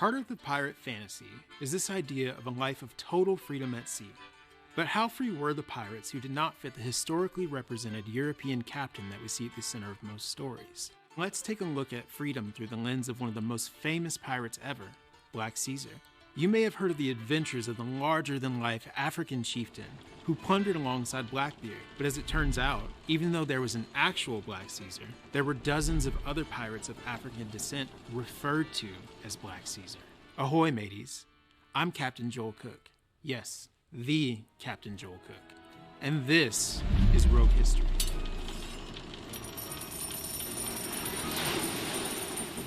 heart of the pirate fantasy is this idea of a life of total freedom at sea. But how free were the pirates who did not fit the historically represented European captain that we see at the center of most stories? Let's take a look at freedom through the lens of one of the most famous pirates ever, Black Caesar. You may have heard of the adventures of the larger-than-life African chieftain who plundered alongside Blackbeard, but as it turns out, even though there was an actual Black Caesar, there were dozens of other pirates of African descent referred to as Black Caesar. Ahoy, mateys. I'm Captain Joel Cook. Yes, the Captain Joel Cook. And this is Rogue History.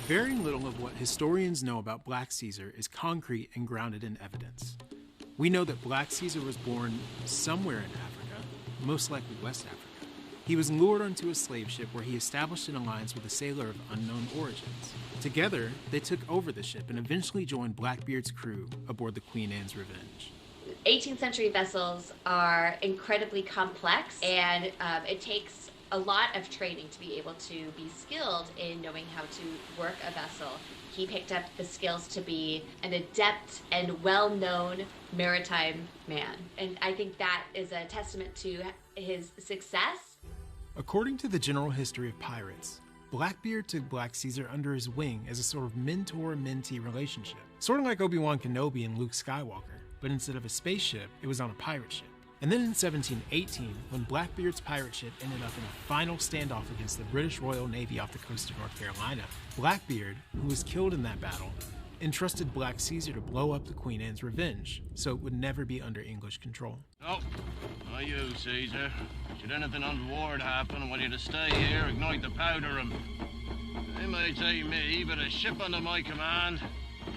Very little of what historians know about Black Caesar is concrete and grounded in evidence. We know that Black Caesar was born somewhere in Africa, most likely West Africa. He was lured onto a slave ship where he established an alliance with a sailor of unknown origins. Together, they took over the ship and eventually joined Blackbeard's crew aboard the Queen Anne's Revenge. 18th century vessels are incredibly complex, and it takes a lot of training to be able to be skilled in knowing how to work a vessel. He picked up the skills to be an adept and well-known maritime man. And I think that is a testament to his success. According to the general history of pirates, Blackbeard took Black Caesar under his wing as a sort of mentor-mentee relationship. Sort of like Obi-Wan Kenobi and Luke Skywalker, but instead of a spaceship, it was on a pirate ship. And then in 1718, when Blackbeard's pirate ship ended up in a final standoff against the British Royal Navy off the coast of North Carolina, Blackbeard, who was killed in that battle, entrusted Black Caesar to blow up the Queen Anne's Revenge, so it would never be under English control. Oh, not you, Caesar. Should anything untoward happen, I want you to stay here, ignite the powder, and they may take me, but a ship under my command,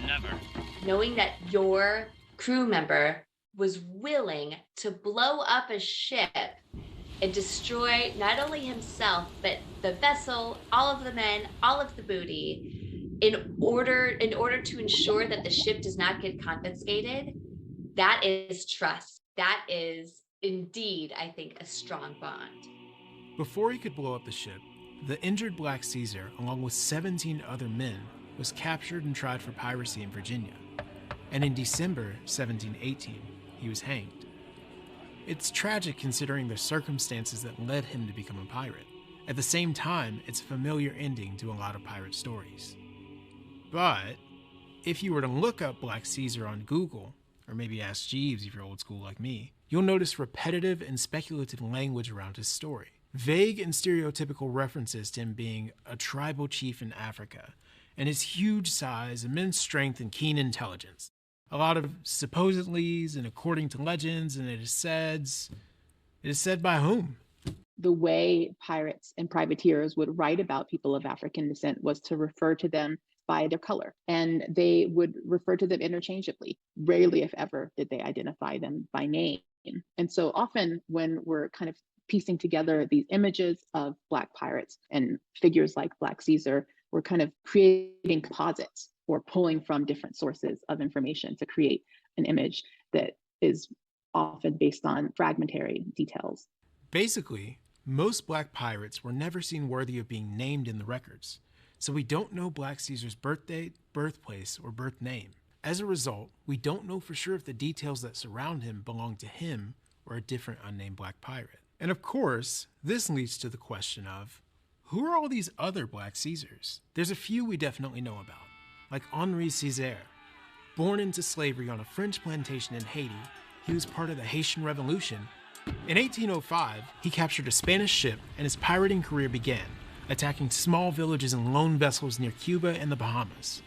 never. Knowing that your crew member was willing to blow up a ship and destroy not only himself, but the vessel, all of the men, all of the booty, in order to ensure that the ship does not get confiscated, that is trust. That is indeed, I think, a strong bond. Before he could blow up the ship, the injured Black Caesar, along with 17 other men, was captured and tried for piracy in Virginia. And in December 1718, he was hanged. It's tragic considering the circumstances that led him to become a pirate. At the same time, it's a familiar ending to a lot of pirate stories. But if you were to look up Black Caesar on Google, or maybe ask Jeeves if you're old school like me, you'll notice repetitive and speculative language around his story. Vague and stereotypical references to him being a tribal chief in Africa, and his huge size, immense strength, and keen intelligence. A lot of supposedlys and according to legends, and it is said by whom? The way pirates and privateers would write about people of African descent was to refer to them by their color, and they would refer to them interchangeably. Rarely, if ever, did they identify them by name. And so often when we're kind of piecing together these images of Black pirates and figures like Black Caesar, we're kind of creating composites or pulling from different sources of information to create an image that is often based on fragmentary details. Basically, most Black pirates were never seen worthy of being named in the records, so we don't know Black Caesar's birth date, birthplace, or birth name. As a result, we don't know for sure if the details that surround him belong to him or a different unnamed Black pirate. And of course, this leads to the question of, who are all these other Black Caesars? There's a few we definitely know about, like Henri Césaire. Born into slavery on a French plantation in Haiti, he was part of the Haitian Revolution. In 1805, he captured a Spanish ship and his pirating career began, attacking small villages and lone vessels near Cuba and the Bahamas.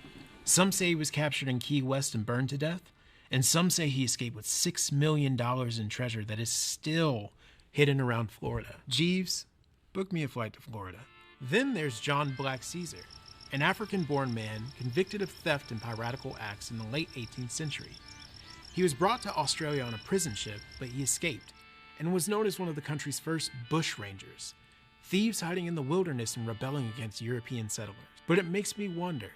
Some say he was captured in Key West and burned to death, and some say he escaped with $6 million in treasure that is still hidden around Florida. Jeeves, book me a flight to Florida. Then there's John Black Caesar, an African-born man convicted of theft and piratical acts in the late 18th century. He was brought to Australia on a prison ship, but he escaped, and was known as one of the country's first bushrangers, thieves hiding in the wilderness and rebelling against European settlers. But it makes me wonder,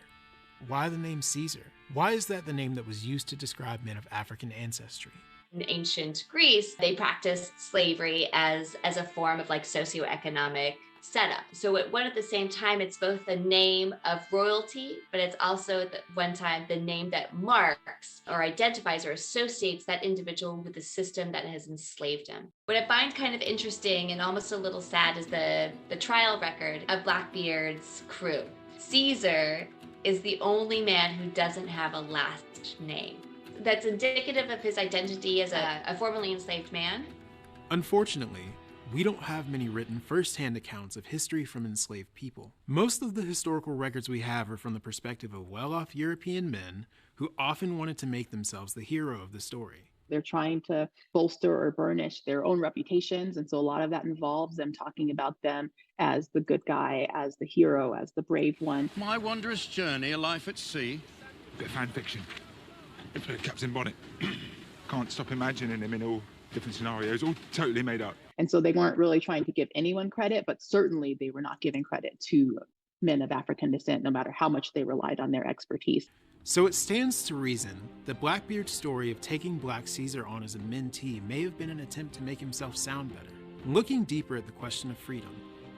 why the name Caesar? Why is that the name that was used to describe men of African ancestry? In ancient Greece, they practiced slavery as a form of like socioeconomic setup. So at one at the same time, it's both the name of royalty, but it's also at one time the name that marks or identifies or associates that individual with the system that has enslaved him. What I find kind of interesting and almost a little sad is the trial record of Blackbeard's crew. Caesar is the only man who doesn't have a last name. That's indicative of his identity as a formerly enslaved man. Unfortunately, we don't have many written first-hand accounts of history from enslaved people. Most of the historical records we have are from the perspective of well-off European men who often wanted to make themselves the hero of the story. They're trying to bolster or burnish their own reputations. And so a lot of that involves them talking about them as the good guy, as the hero, as the brave one. My wondrous journey, a life at sea. Bit of fan fiction. Captain Bonnet. Can't stop imagining him in all different scenarios, all totally made up. And so they weren't really trying to give anyone credit, but certainly they were not giving credit to men of African descent, no matter how much they relied on their expertise. So it stands to reason that Blackbeard's story of taking Black Caesar on as a mentee may have been an attempt to make himself sound better. Looking deeper at the question of freedom,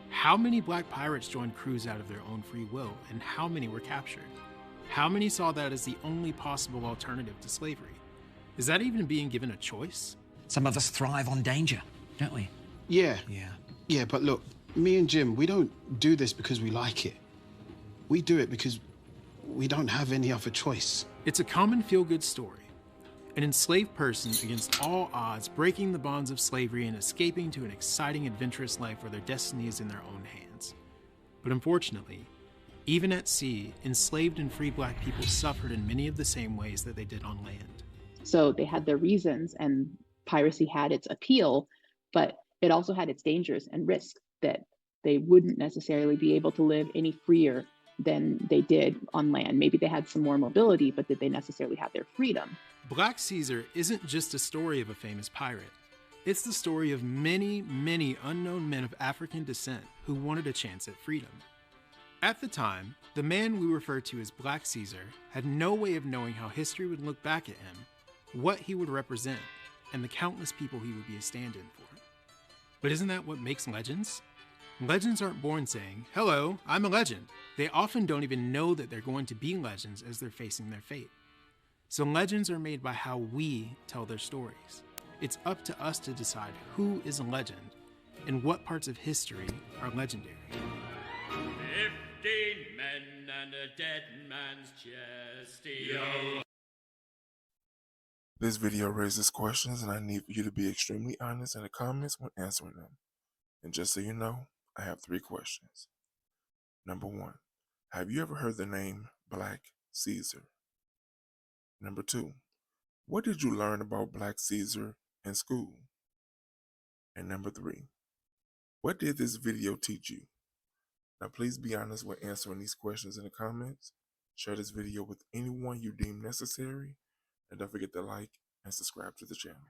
how many Black pirates joined crews out of their own free will, and how many were captured? How many saw that as the only possible alternative to slavery? Is that even being given a choice? Some of us thrive on danger, don't we? Yeah. Yeah. Yeah, but look, me and Jim, we don't do this because we like it. We do it because we don't have any other choice. It's a common feel-good story. An enslaved person against all odds breaking the bonds of slavery and escaping to an exciting, adventurous life where their destiny is in their own hands. But unfortunately, even at sea, enslaved and free Black people suffered in many of the same ways that they did on land. So they had their reasons, and piracy had its appeal, but it also had its dangers and risks that they wouldn't necessarily be able to live any freer than they did on land. Maybe they had some more mobility, but did they necessarily have their freedom? Black Caesar isn't just a story of a famous pirate. It's the story of many, many unknown men of African descent who wanted a chance at freedom. At the time, the man we refer to as Black Caesar had no way of knowing how history would look back at him, what he would represent, and the countless people he would be a stand-in for. But isn't that what makes legends? Legends aren't born saying, "Hello, I'm a legend." They often don't even know that they're going to be legends as they're facing their fate. So legends are made by how we tell their stories. It's up to us to decide who is a legend and what parts of history are legendary. 15 men and a dead man's chest. Yo. This video raises questions, and I need you to be extremely honest in the comments when answering them. And just so you know, I have 3 questions. Number 1, have you ever heard the name Black Caesar? Number 2, what did you learn about Black Caesar in school? And number 3, what did this video teach you? Now please be honest when answering these questions in the comments. Share this video with anyone you deem necessary. And don't forget to like and subscribe to the channel.